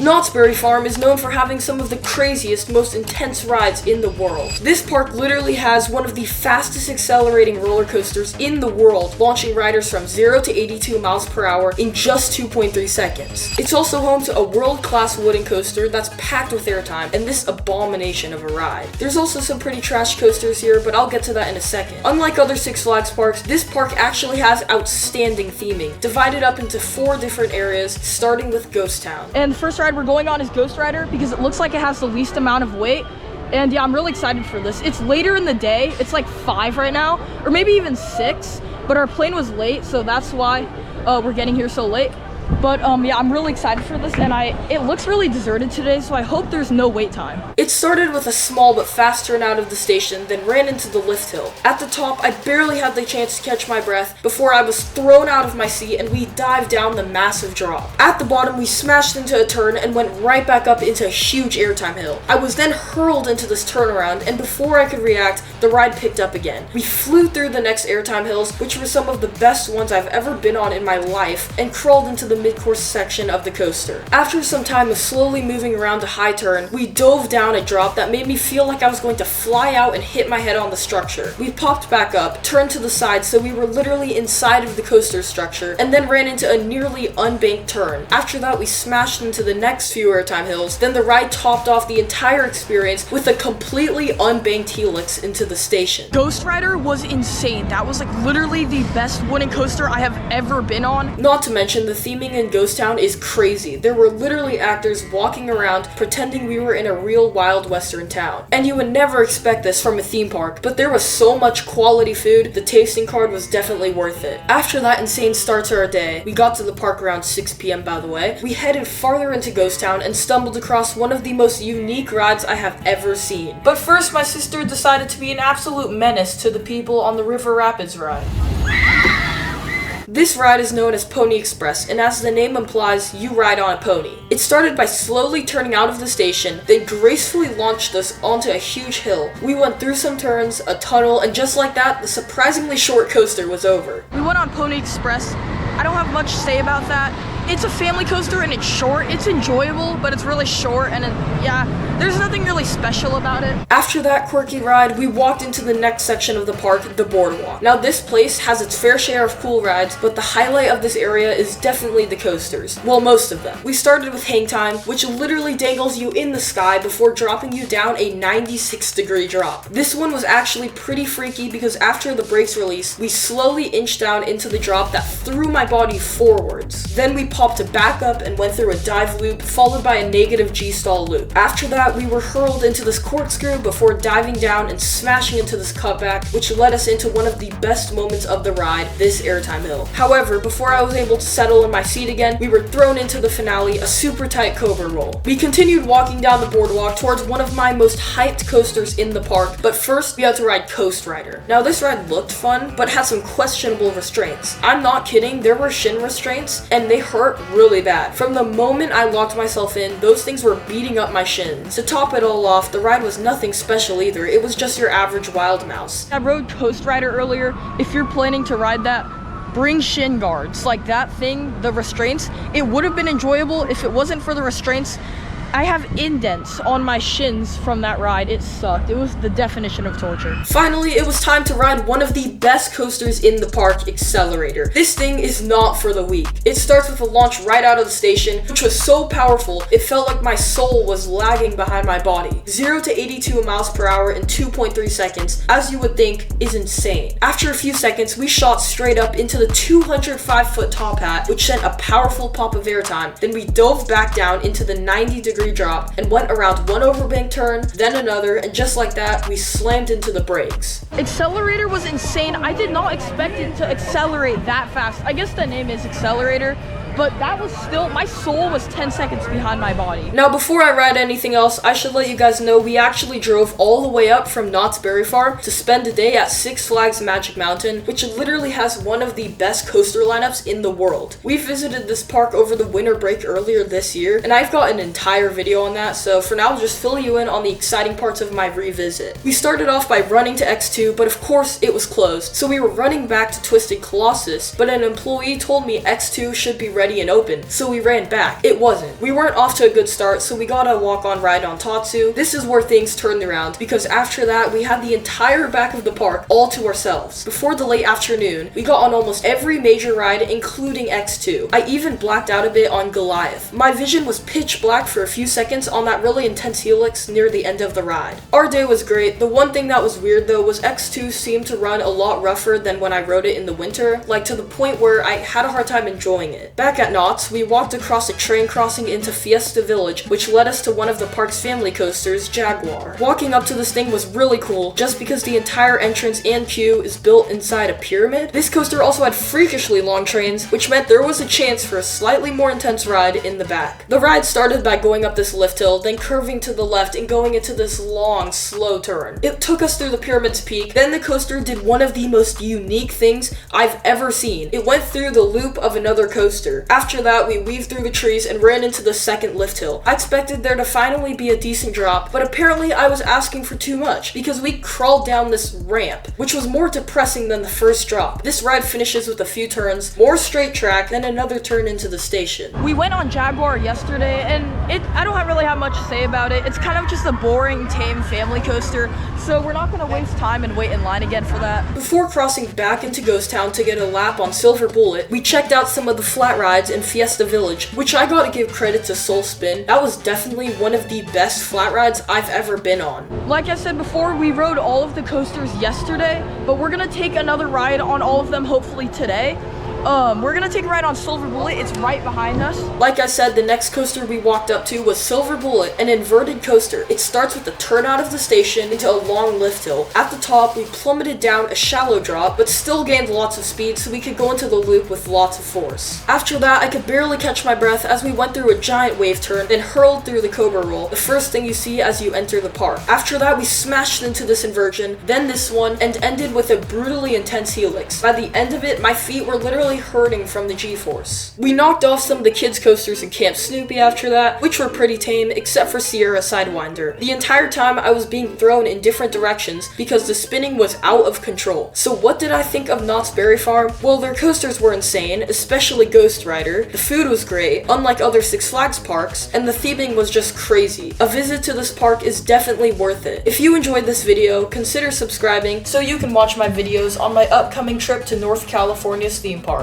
Knott's Berry Farm is known for having some of the craziest, most intense rides in the world. This park literally has one of the fastest accelerating roller coasters in the world, launching riders from 0 to 82 miles per hour in just 2.3 seconds. It's also home to a world-class wooden coaster that's packed with airtime, and this abomination of a ride. There's also some pretty trash coasters here, but I'll get to that in a second. Unlike other Six Flags parks, this park actually has outstanding theming, divided up into 4 different areas, starting with Ghost Town. And the first ride we're going on is Ghost Rider because it looks like it has the least amount of weight. And yeah, I'm really excited for this. It's later in the day. It's like 5 right now, or maybe even 6, but our plane was late, so that's why we're getting here so late. But yeah, I'm really excited for this, and it looks really deserted today, so I hope there's no wait time. It started with a small but fast turn out of the station, then ran into the lift hill. At the top, I barely had the chance to catch my breath before I was thrown out of my seat and we dived down the massive drop. At the bottom, we smashed into a turn and went right back up into a huge airtime hill. I was then hurled into this turnaround, and before I could react, the ride picked up again. We flew through the next airtime hills, which were some of the best ones I've ever been on in my life, and crawled into the mid-course section of the coaster. After some time of slowly moving around a high turn, we dove down a drop that made me feel like I was going to fly out and hit my head on the structure. We popped back up, turned to the side so we were literally inside of the coaster structure, and then ran into a nearly unbanked turn. After that, we smashed into the next few airtime hills, then the ride topped off the entire experience with a completely unbanked helix into the station. Ghost Rider was insane. That was like literally the best wooden coaster I have ever been on. Not to mention, the theming in Ghost Town is crazy. There were literally actors walking around pretending we were in a real wild western town. And you would never expect this from a theme park, but there was so much quality food, the tasting card was definitely worth it. After that insane start to our day, we got to the park around 6 p.m. by the way, we headed farther into Ghost Town and stumbled across one of the most unique rides I have ever seen. But first, my sister decided to be an absolute menace to the people on the River Rapids ride. This ride is known as Pony Express, and as the name implies, you ride on a pony. It started by slowly turning out of the station, then gracefully launched us onto a huge hill. We went through some turns, a tunnel, and just like that, the surprisingly short coaster was over. We went on Pony Express. I don't have much to say about that. It's a family coaster and it's short. It's enjoyable, but it's really short, and yeah, there's nothing really special about it. After that quirky ride, we walked into the next section of the park, the Boardwalk. Now this place has its fair share of cool rides, but the highlight of this area is definitely the coasters. Well, most of them. We started with Hang Time, which literally dangles you in the sky before dropping you down a 96-degree drop. This one was actually pretty freaky because after the brakes release, we slowly inched down into the drop that threw my body forwards. Then we popped back up and went through a dive loop, followed by a negative G-stall loop. After that, we were hurled into this corkscrew before diving down and smashing into this cutback, which led us into one of the best moments of the ride, this airtime hill. However, before I was able to settle in my seat again, we were thrown into the finale, a super tight cobra roll. We continued walking down the boardwalk towards one of my most hyped coasters in the park, but first we had to ride Coast Rider. Now this ride looked fun, but had some questionable restraints. I'm not kidding, there were shin restraints, and they hurt really bad. From the moment I locked myself in, those things were beating up my shins. To top it all off, the ride was nothing special either, it was just your average Wild Mouse. I rode Coast Rider earlier. If you're planning to ride that, bring shin guards. Like that thing, the restraints, it would have been enjoyable if it wasn't for the restraints. I have indents on my shins from that ride. It sucked. It was the definition of torture. Finally, it was time to ride one of the best coasters in the park, Accelerator. This thing is not for the weak. It starts with a launch right out of the station, which was so powerful, it felt like my soul was lagging behind my body. 0 to 82 miles per hour in 2.3 seconds, as you would think, is insane. After a few seconds, we shot straight up into the 205-foot top hat, which sent a powerful pop of airtime. Then we dove back down into the 90-degree drop and went around one overbank turn, then another, and just like that, we slammed into the brakes. Accelerator was insane. I did not expect it to accelerate that fast. I guess the name is Accelerator, but that was still, my soul was 10 seconds behind my body. Now, before I ride anything else, I should let you guys know we actually drove all the way up from Knott's Berry Farm to spend a day at Six Flags Magic Mountain, which literally has one of the best coaster lineups in the world. We visited this park over the winter break earlier this year, and I've got an entire video on that, so for now I'll just fill you in on the exciting parts of my revisit. We started off by running to X2, but of course it was closed, so we were running back to Twisted Colossus, but an employee told me X2 should be ready ready and open, so we ran back. It wasn't. We weren't off to a good start, so we got a walk-on ride on Tatsu. This is where things turned around, because after that, we had the entire back of the park all to ourselves. Before the late afternoon, we got on almost every major ride, including X2. I even blacked out a bit on Goliath. My vision was pitch black for a few seconds on that really intense helix near the end of the ride. Our day was great. The one thing that was weird though was X2 seemed to run a lot rougher than when I rode it in the winter, like to the point where I had a hard time enjoying it. Back at Knott's, we walked across a train crossing into Fiesta Village, which led us to one of the park's family coasters, Jaguar. Walking up to this thing was really cool, just because the entire entrance and queue is built inside a pyramid. This coaster also had freakishly long trains, which meant there was a chance for a slightly more intense ride in the back. The ride started by going up this lift hill, then curving to the left and going into this long, slow turn. It took us through the pyramid's peak, then the coaster did one of the most unique things I've ever seen. It went through the loop of another coaster. After that, we weaved through the trees and ran into the second lift hill. I expected there to finally be a decent drop, but apparently I was asking for too much, because we crawled down this ramp, which was more depressing than the first drop. This ride finishes with a few turns, more straight track, then another turn into the station. We went on Jaguar yesterday, and I don't really have much to say about it. It's kind of just a boring, tame family coaster, so we're not going to waste time and wait in line again for that. Before crossing back into Ghost Town to get a lap on Silver Bullet, we checked out some of the flat rides in Fiesta Village, which I gotta give credit to Soul Spin. That was definitely one of the best flat rides I've ever been on. Like I said before, we rode all of the coasters yesterday, but we're gonna take another ride on all of them hopefully today. We're gonna take a ride on Silver Bullet. It's right behind us. Like I said, the next coaster we walked up to was Silver Bullet, an inverted coaster. It starts with a turn out of the station into a long lift hill. At the top, we plummeted down a shallow drop, but still gained lots of speed so we could go into the loop with lots of force. After that, I could barely catch my breath as we went through a giant wave turn, then hurled through the Cobra Roll, the first thing you see as you enter the park. After that, we smashed into this inversion, then this one, and ended with a brutally intense helix. By the end of it, my feet were literally hurting from the G-force. We knocked off some of the kids' coasters in Camp Snoopy after that, which were pretty tame, except for Sierra Sidewinder. The entire time I was being thrown in different directions because the spinning was out of control. So what did I think of Knott's Berry Farm? Well, their coasters were insane, especially Ghost Rider. The food was great, unlike other Six Flags parks, and the theming was just crazy. A visit to this park is definitely worth it. If you enjoyed this video, consider subscribing so you can watch my videos on my upcoming trip to North California's theme parks.